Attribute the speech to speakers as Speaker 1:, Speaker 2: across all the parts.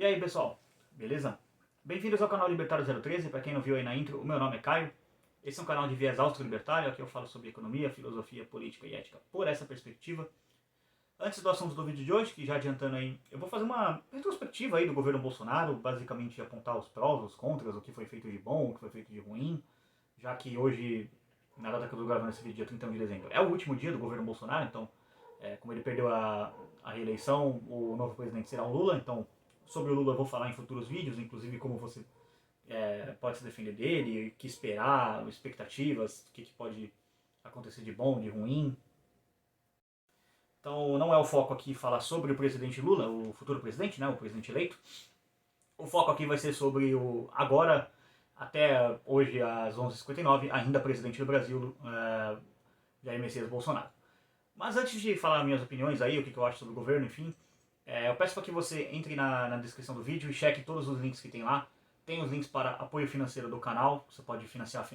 Speaker 1: aí pessoal, beleza? Bem-vindos ao canal Libertário 013, para quem não viu aí na intro, o meu nome é Caio. Esse é um canal de viés austro-libertário, aqui eu falo sobre economia, filosofia, política e ética por essa perspectiva. Antes do assunto do vídeo de hoje, que já adiantando aí, eu vou fazer uma retrospectiva aí do governo Bolsonaro, basicamente apontar os prós, os contras, o que foi feito de bom, o que foi feito de ruim, já que hoje, na data que eu estou gravando esse vídeo, dia 31 de dezembro, é o último dia do governo Bolsonaro, então, como ele perdeu a reeleição, o novo presidente será o Lula, então sobre o Lula eu vou falar em futuros vídeos, inclusive como você pode se defender dele, o que esperar, expectativas, o que pode acontecer de bom, de ruim. Então não é o foco aqui falar sobre o presidente Lula, o futuro presidente, né, o presidente eleito. O foco aqui vai ser sobre o agora, até hoje às 11h59, ainda presidente do Brasil, Jair Messias Bolsonaro. Mas antes de falar minhas opiniões aí, o que eu acho sobre o governo, enfim, eu peço para que você entre na descrição do vídeo e cheque todos os links que tem lá. Tem os links para apoio financeiro do canal, você pode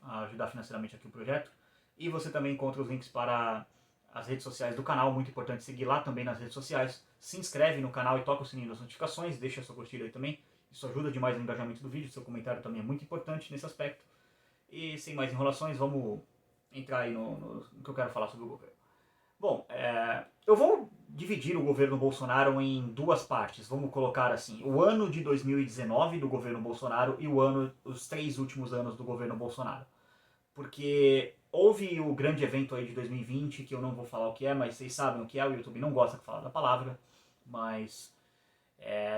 Speaker 1: ajudar financeiramente aqui o projeto. E você também encontra os links para as redes sociais do canal, muito importante seguir lá também nas redes sociais. Se inscreve no canal e toca o sininho das notificações, deixa sua curtida aí também. Isso ajuda demais no engajamento do vídeo, seu comentário também é muito importante nesse aspecto. E sem mais enrolações, vamos entrar aí no que eu quero falar sobre o governo. Bom, eu vou dividir o governo Bolsonaro em duas partes. Vamos colocar assim, o ano de 2019 do governo Bolsonaro e os 3 últimos anos do governo Bolsonaro. Porque houve o grande evento aí de 2020, que eu não vou falar o que é, mas vocês sabem o que é, o YouTube não gosta de falar da palavra, mas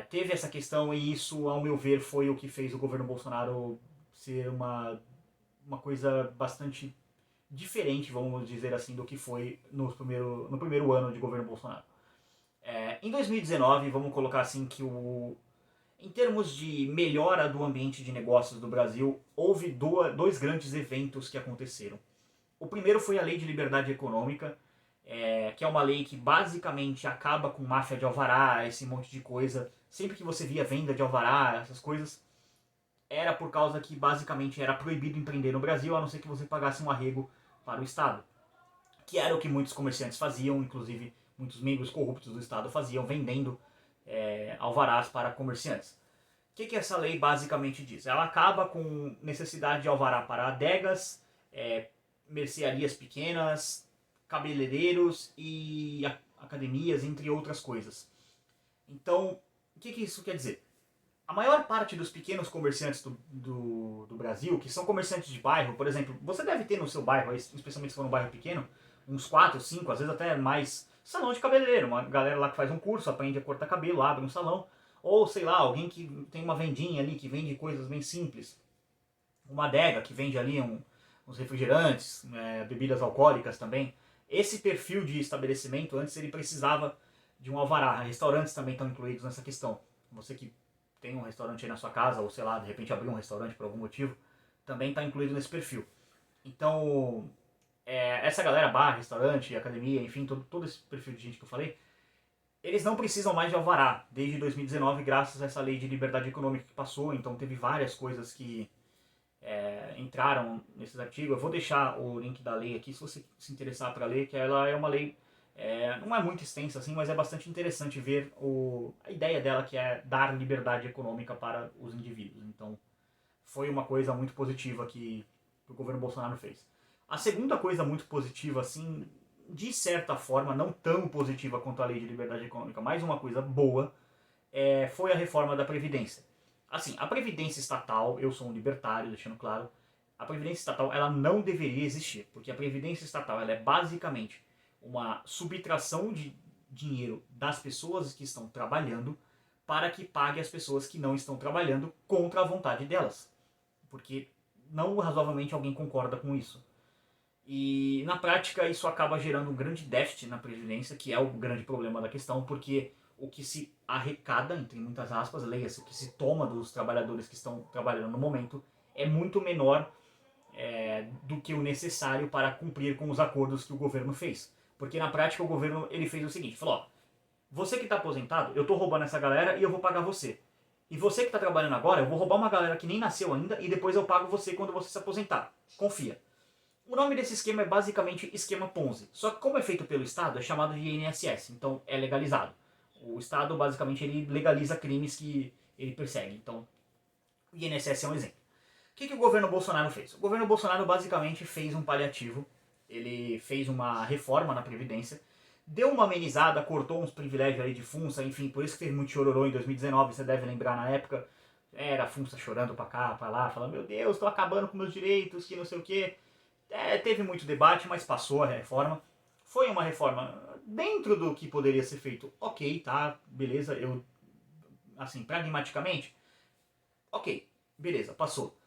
Speaker 1: teve essa questão e isso, ao meu ver, foi o que fez o governo Bolsonaro ser uma coisa bastante diferente, vamos dizer assim, do que foi no primeiro ano de governo Bolsonaro. Em 2019, vamos colocar assim que em termos de melhora do ambiente de negócios do Brasil, houve dois grandes eventos que aconteceram. O primeiro foi a Lei de Liberdade Econômica, que é uma lei que basicamente acaba com máfia de alvará, esse monte de coisa. Sempre que você via venda de alvará, essas coisas, era por causa que basicamente era proibido empreender no Brasil, a não ser que você pagasse um arrego para o Estado. Que era o que muitos comerciantes faziam, inclusive muitos membros corruptos do Estado faziam, vendendo alvarás para comerciantes. O que essa lei basicamente diz? Ela acaba com necessidade de alvará para adegas, mercearias pequenas, cabeleireiros e academias, entre outras coisas. Então, o que isso quer dizer? A maior parte dos pequenos comerciantes do Brasil, que são comerciantes de bairro, por exemplo, você deve ter no seu bairro, especialmente se for um bairro pequeno, uns 4, 5, às vezes até mais, salão de cabeleireiro. Uma galera lá que faz um curso, aprende a cortar cabelo, abre um salão. Ou, sei lá, alguém que tem uma vendinha ali, que vende coisas bem simples. Uma adega que vende ali uns refrigerantes, bebidas alcoólicas também. Esse perfil de estabelecimento, antes ele precisava de um alvará. Restaurantes também estão incluídos nessa questão. Você que tem um restaurante aí na sua casa, ou sei lá, de repente abriu um restaurante por algum motivo, também está incluído nesse perfil. Então, essa galera, bar, restaurante, academia, enfim, todo esse perfil de gente que eu falei, eles não precisam mais de alvará desde 2019, graças a essa lei de liberdade econômica que passou. Então teve várias coisas que entraram nesses artigos. Eu vou deixar o link da lei aqui, se você se interessar para ler, que ela é uma lei, não é muito extensa assim, mas é bastante interessante ver a ideia dela, que é dar liberdade econômica para os indivíduos. Então foi uma coisa muito positiva que o governo Bolsonaro fez. A segunda coisa muito positiva, assim, de certa forma, não tão positiva quanto a lei de liberdade econômica, mas uma coisa boa, foi a reforma da Previdência. Assim, a Previdência estatal, eu sou um libertário, deixando claro, a Previdência estatal ela não deveria existir, porque a Previdência estatal ela é basicamente uma subtração de dinheiro das pessoas que estão trabalhando para que pague as pessoas que não estão trabalhando contra a vontade delas. Porque não razoavelmente alguém concorda com isso. E na prática isso acaba gerando um grande déficit na Previdência, que é o grande problema da questão, porque o que se arrecada, entre muitas aspas, leia-se, o que se toma dos trabalhadores que estão trabalhando no momento, é muito menor do que o necessário para cumprir com os acordos que o governo fez. Porque na prática o governo ele fez o seguinte, falou, ó, você que está aposentado, eu estou roubando essa galera e eu vou pagar você. E você que está trabalhando agora, eu vou roubar uma galera que nem nasceu ainda e depois eu pago você quando você se aposentar. Confia. O nome desse esquema é basicamente esquema Ponzi. Só que como é feito pelo Estado, é chamado de INSS, então é legalizado. O Estado basicamente ele legaliza crimes que ele persegue. Então, o INSS é um exemplo. O que o governo Bolsonaro fez? O governo Bolsonaro basicamente fez um paliativo, ele fez uma reforma na Previdência, deu uma amenizada, cortou uns privilégios aí de Funça, enfim, por isso que teve muito chororô em 2019, você deve lembrar na época, era a Funça chorando pra cá, pra lá, falando, meu Deus, tô acabando com meus direitos, que não sei o quê. Teve muito debate, mas passou a reforma. Foi uma reforma dentro do que poderia ser feito, ok, tá, beleza, eu, assim, pragmaticamente, ok, beleza, passou.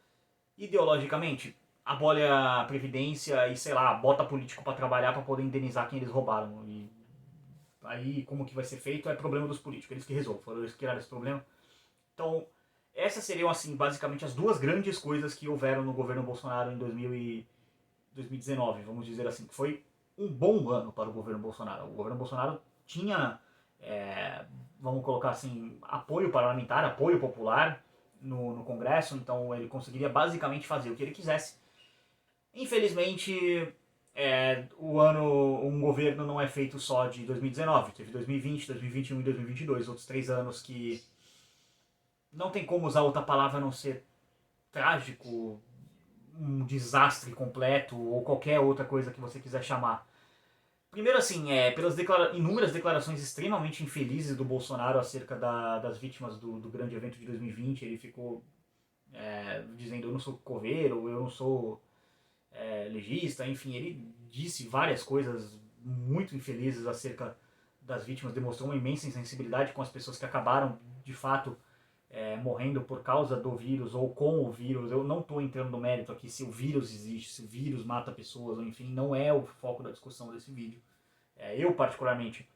Speaker 1: Ideologicamente, abole a Previdência e, sei lá, bota político pra trabalhar pra poder indenizar quem eles roubaram. E aí, como que vai ser feito, é problema dos políticos, eles que resolvem, foram eles que criaram esse problema. Então, essas seriam, assim, basicamente as duas grandes coisas que houveram no governo Bolsonaro em 2019, vamos dizer assim, que foi um bom ano para o governo Bolsonaro. O governo Bolsonaro tinha, vamos colocar assim, apoio parlamentar, apoio popular no Congresso, então ele conseguiria basicamente fazer o que ele quisesse. Infelizmente, um governo não é feito só de 2019, teve 2020, 2021 e 2022, outros 3 anos que não tem como usar outra palavra a não ser trágico, um desastre completo ou qualquer outra coisa que você quiser chamar. Primeiro, assim, pelas inúmeras declarações extremamente infelizes do Bolsonaro acerca das vítimas do grande evento de 2020, ele ficou dizendo eu não sou coveiro, eu não sou legista, enfim, ele disse várias coisas muito infelizes acerca das vítimas, demonstrou uma imensa insensibilidade com as pessoas que acabaram, de fato, morrendo por causa do vírus ou com o vírus. Eu não estou entrando no mérito aqui se o vírus existe, se o vírus mata pessoas, ou enfim, não é o foco da discussão desse vídeo. Eu, particularmente,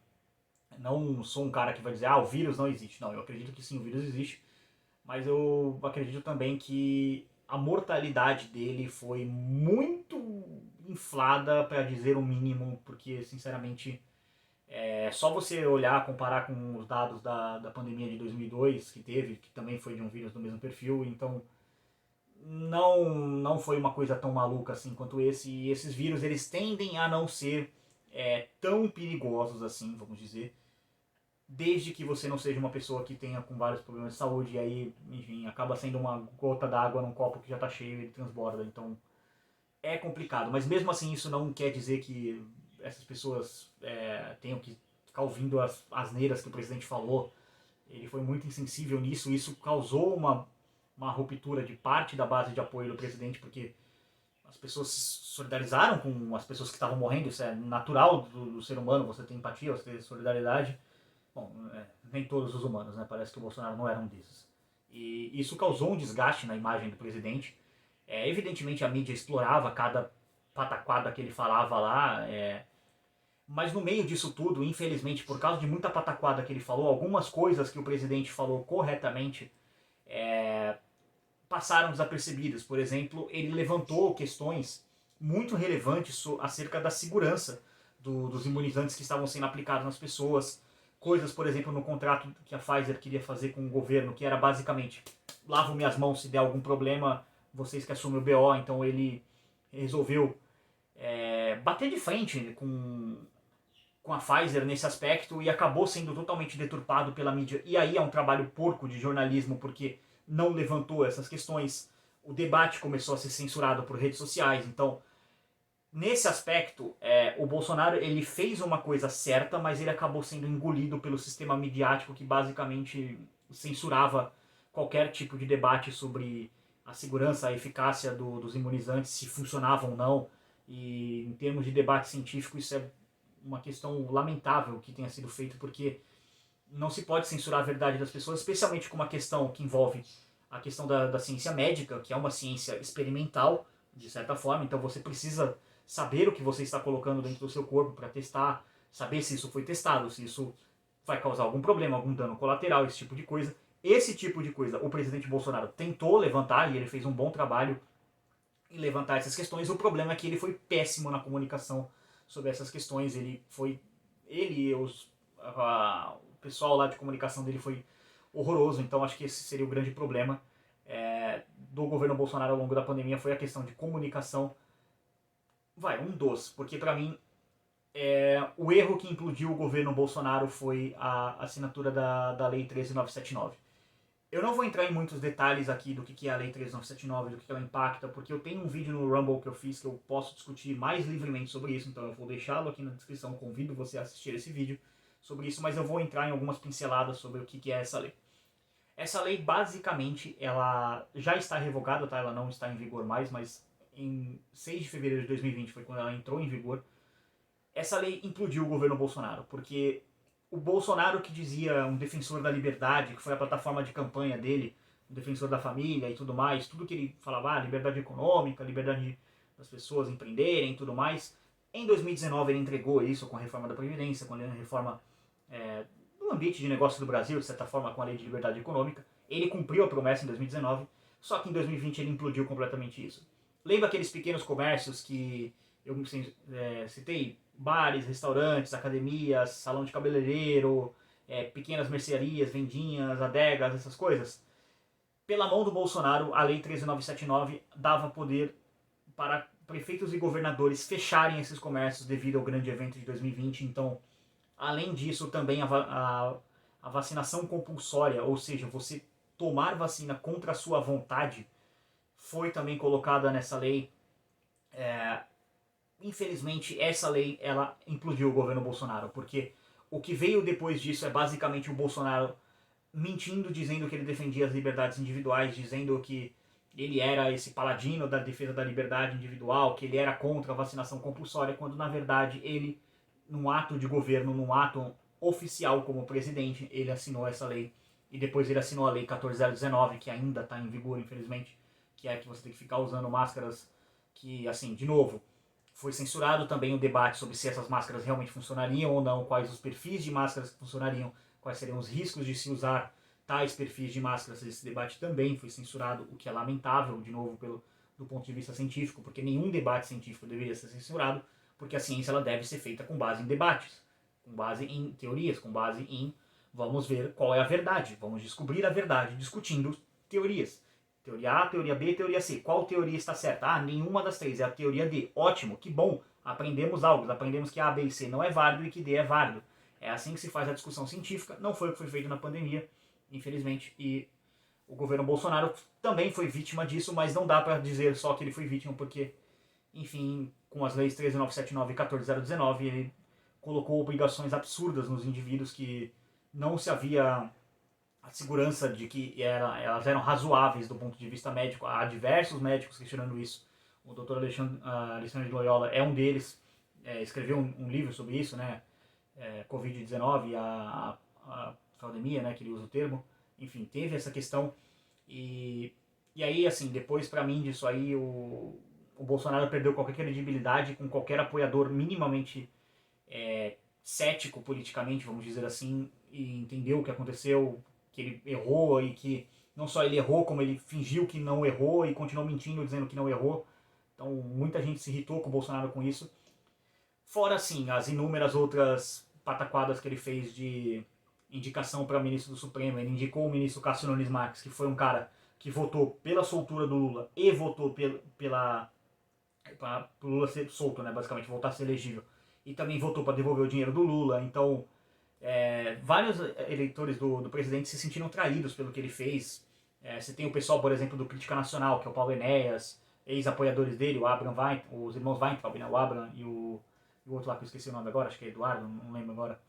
Speaker 1: não sou um cara que vai dizer, o vírus não existe. Não, eu acredito que sim, o vírus existe, mas eu acredito também que a mortalidade dele foi muito inflada, para dizer o mínimo, porque, sinceramente, só você olhar, comparar com os dados da pandemia de 2002 que teve, que também foi de um vírus do mesmo perfil, então não foi uma coisa tão maluca assim quanto esse. E esses vírus, eles tendem a não ser tão perigosos assim, vamos dizer, desde que você não seja uma pessoa que tenha com vários problemas de saúde, e aí, enfim, acaba sendo uma gota d'água num copo que já está cheio e ele transborda, então é complicado. Mas mesmo assim, isso não quer dizer que essas pessoas tenham que ficar ouvindo as asneiras que o presidente falou. Ele foi muito insensível nisso, isso causou uma ruptura de parte da base de apoio do presidente, porque as pessoas se solidarizaram com as pessoas que estavam morrendo, isso é natural do ser humano, você tem empatia, você tem solidariedade. Bom, nem todos os humanos, né? Parece que o Bolsonaro não era um desses. E isso causou um desgaste na imagem do presidente. Evidentemente a mídia explorava cada pataquada que ele falava lá, mas no meio disso tudo, infelizmente, por causa de muita pataquada que ele falou, algumas coisas que o presidente falou corretamente passaram desapercebidas. Por exemplo, ele levantou questões muito relevantes acerca da segurança dos imunizantes que estavam sendo aplicados nas pessoas. Coisas, por exemplo, no contrato que a Pfizer queria fazer com o governo, que era basicamente, lavo minhas mãos se der algum problema, vocês que assumem o BO. Então ele resolveu bater de frente com a Pfizer nesse aspecto e acabou sendo totalmente deturpado pela mídia. E aí é um trabalho porco de jornalismo, porque não levantou essas questões. O debate começou a ser censurado por redes sociais. Então, nesse aspecto, o Bolsonaro ele fez uma coisa certa, mas ele acabou sendo engolido pelo sistema midiático que basicamente censurava qualquer tipo de debate sobre a segurança, a eficácia dos imunizantes, se funcionavam ou não. E em termos de debate científico, isso é uma questão lamentável que tenha sido feito, porque não se pode censurar a verdade das pessoas, especialmente com uma questão que envolve a questão da ciência médica, que é uma ciência experimental, de certa forma. Então você precisa saber o que você está colocando dentro do seu corpo para testar, saber se isso foi testado, se isso vai causar algum problema, algum dano colateral, esse tipo de coisa. Esse tipo de coisa o presidente Bolsonaro tentou levantar e ele fez um bom trabalho em levantar essas questões. O problema é que ele foi péssimo na comunicação sobre essas questões. Ele e o pessoal lá de comunicação dele foi horroroso. Então acho que esse seria o grande problema do governo Bolsonaro ao longo da pandemia, foi a questão de comunicação. Porque para mim o erro que implodiu o governo Bolsonaro foi a assinatura da Lei 13.979. Eu não vou entrar em muitos detalhes aqui do que é a Lei 13979, do que ela impacta, porque eu tenho um vídeo no Rumble que eu fiz que eu posso discutir mais livremente sobre isso, então eu vou deixá-lo aqui na descrição, convido você a assistir esse vídeo sobre isso, mas eu vou entrar em algumas pinceladas sobre o que é essa lei. Essa lei, basicamente, ela já está revogada, tá? Ela não está em vigor mais, mas em 6 de fevereiro de 2020 foi quando ela entrou em vigor. Essa lei implodiu o governo Bolsonaro, porque o Bolsonaro, que dizia um defensor da liberdade, que foi a plataforma de campanha dele, um defensor da família e tudo mais, tudo que ele falava, liberdade econômica, liberdade das pessoas empreenderem e tudo mais, em 2019 ele entregou isso com a reforma da Previdência, com a reforma do ambiente de negócio do Brasil, de certa forma, com a lei de liberdade econômica. Ele cumpriu a promessa em 2019, só que em 2020 ele implodiu completamente isso. Lembra aqueles pequenos comércios que eu citei? Bares, restaurantes, academias, salão de cabeleireiro, pequenas mercearias, vendinhas, adegas, essas coisas. Pela mão do Bolsonaro, a Lei 13979 dava poder para prefeitos e governadores fecharem esses comércios devido ao grande evento de 2020. Então, além disso, também a vacinação compulsória, ou seja, você tomar vacina contra a sua vontade, foi também colocada nessa lei. Infelizmente, essa lei ela implodiu o governo Bolsonaro, porque o que veio depois disso é basicamente o Bolsonaro mentindo, dizendo que ele defendia as liberdades individuais, dizendo que ele era esse paladino da defesa da liberdade individual, que ele era contra a vacinação compulsória, quando na verdade ele, num ato de governo, num ato oficial como presidente, ele assinou essa lei. E depois ele assinou a lei 14019, que ainda está em vigor, infelizmente, que é que você tem que ficar usando máscaras que, assim, de novo, foi censurado também o debate sobre se essas máscaras realmente funcionariam ou não, quais os perfis de máscaras que funcionariam, quais seriam os riscos de se usar tais perfis de máscaras. Esse debate também foi censurado, o que é lamentável, de novo, do ponto de vista científico, porque nenhum debate científico deveria ser censurado, porque a ciência ela deve ser feita com base em debates, com base em teorias, com base em vamos ver qual é a verdade, vamos descobrir a verdade discutindo teorias. Teoria A, teoria B, teoria C. Qual teoria está certa? Ah, nenhuma das três, é a teoria D. Ótimo, que bom. Aprendemos algo, aprendemos que A, B e C não é válido e que D é válido. É assim que se faz a discussão científica, não foi o que foi feito na pandemia, infelizmente, e o governo Bolsonaro também foi vítima disso, mas não dá para dizer só que ele foi vítima, porque, enfim, com as leis 13979 e 14019, ele colocou obrigações absurdas nos indivíduos que não se havia a segurança de que elas eram razoáveis do ponto de vista médico. Há diversos médicos questionando isso. O Dr. Alexandre de Loyola é um deles, escreveu um livro sobre isso, né? Covid-19, a pandemia, né, que ele usa o termo. Enfim, teve essa questão. E aí, assim, depois para mim disso aí, o Bolsonaro perdeu qualquer credibilidade com qualquer apoiador minimamente cético politicamente, vamos dizer assim, e entendeu o que aconteceu, que ele errou e que não só ele errou, como ele fingiu que não errou e continuou mentindo dizendo que não errou. Então muita gente se irritou com o Bolsonaro com isso. Fora, assim, as inúmeras outras pataquadas que ele fez de indicação para ministro do Supremo. Ele indicou o ministro Cássio Nunes Marques, que foi um cara que votou pela soltura do Lula e votou para o Lula ser solto, né, basicamente, voltar a ser elegível. E também votou para devolver o dinheiro do Lula. Então, vários eleitores do presidente se sentiram traídos pelo que ele fez. Você tem o pessoal, por exemplo, do Crítica Nacional, que é o Paulo Enéas, ex-apoiadores dele, o Abraham Weintraub, os irmãos Weintraub, né, o Abraham e o outro lá que eu esqueci o nome agora, acho que é Eduardo, não lembro agora.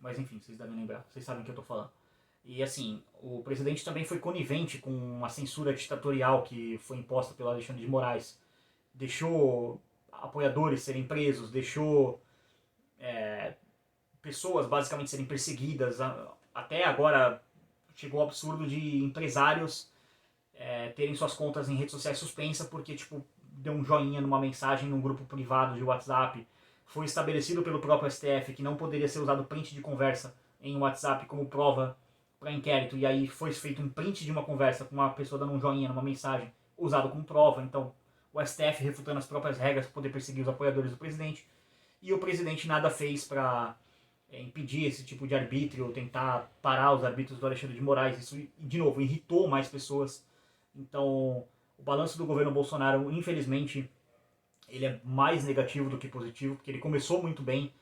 Speaker 1: Mas enfim, vocês devem lembrar, vocês sabem o que eu tô falando. E assim, o presidente também foi conivente com a censura ditatorial que foi imposta pelo Alexandre de Moraes. Deixou apoiadores serem presos, deixou pessoas basicamente serem perseguidas. Até agora chegou ao absurdo de empresários terem suas contas em redes sociais suspensas porque tipo, deu um joinha numa mensagem num grupo privado de WhatsApp. Foi estabelecido pelo próprio STF que não poderia ser usado print de conversa em WhatsApp como prova para inquérito. E aí foi feito um print de uma conversa com uma pessoa dando um joinha numa mensagem usado como prova. Então o STF refutando as próprias regras para poder perseguir os apoiadores do presidente. E o presidente nada fez para impedir esse tipo de arbítrio, tentar parar os arbítrios do Alexandre de Moraes. Isso, de novo, irritou mais pessoas. Então, o balanço do governo Bolsonaro, infelizmente, ele é mais negativo do que positivo, porque ele começou muito bem.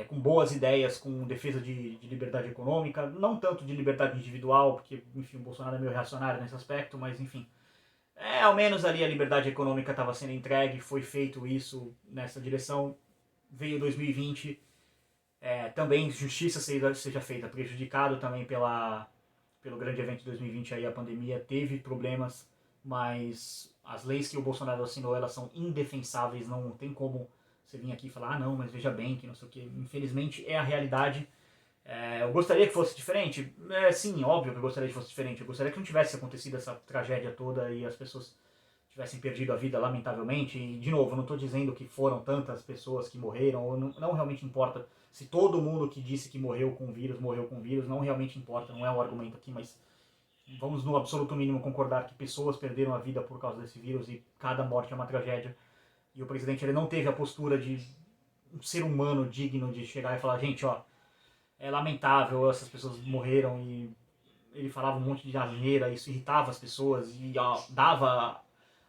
Speaker 1: com boas ideias, com defesa de liberdade econômica, não tanto de liberdade individual, porque, enfim, o Bolsonaro é meio reacionário nesse aspecto, mas, enfim, ao menos ali a liberdade econômica estava sendo entregue, foi feito isso nessa direção. Veio 2020, também justiça seja feita, prejudicado também pelo grande evento de 2020 aí, a pandemia, teve problemas, mas as leis que o Bolsonaro assinou, elas são indefensáveis, não tem como você vir aqui e falar, não, mas veja bem, que não sei o que. Infelizmente é a realidade. Eu gostaria que fosse diferente? Sim, óbvio que eu gostaria que fosse diferente. Eu gostaria que não tivesse acontecido essa tragédia toda e as pessoas tivessem perdido a vida, lamentavelmente. E, de novo, eu não estou dizendo que foram tantas pessoas que morreram, ou não realmente importa se todo mundo que disse que morreu com o vírus, não realmente importa, não é o argumento aqui, mas vamos no absoluto mínimo concordar que pessoas perderam a vida por causa desse vírus e cada morte é uma tragédia. E o presidente ele não teve a postura de um ser humano digno de chegar e falar, gente, ó, é lamentável, essas pessoas morreram, e ele falava um monte de asneira, isso irritava as pessoas e dava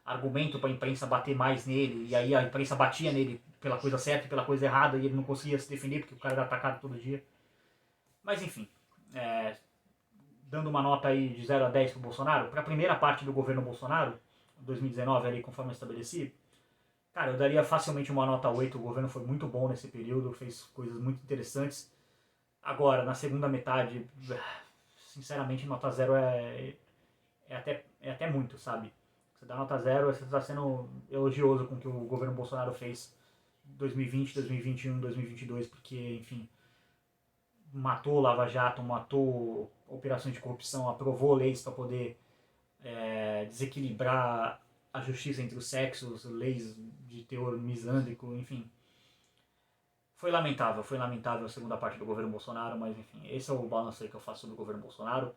Speaker 1: argumento para a imprensa bater mais nele, e aí a imprensa batia nele pela coisa certa e pela coisa errada, e ele não conseguia se defender porque o cara era atacado todo dia. Mas enfim, dando uma nota aí de 0 a 10 pro Bolsonaro, para a primeira parte do governo Bolsonaro, 2019 ali, conforme eu estabeleci, cara, eu daria facilmente uma nota 8. O governo foi muito bom nesse período, fez coisas muito interessantes. Agora, na segunda metade, sinceramente, nota 0 é até muito, sabe? Você dá nota 0, você está sendo elogioso com o que o governo Bolsonaro fez em 2020, 2021, 2022, porque, enfim, matou Lava Jato, matou operações de corrupção, aprovou leis para poder desequilibrar a justiça entre os sexos, leis de teor misândrico, enfim. Foi lamentável a segunda parte do governo Bolsonaro, mas enfim, esse é o balanço aí que eu faço sobre o governo Bolsonaro.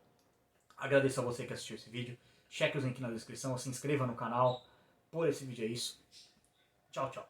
Speaker 1: Agradeço a você que assistiu esse vídeo, cheque os links na descrição, se inscreva no canal. Por esse vídeo é isso. Tchau, tchau.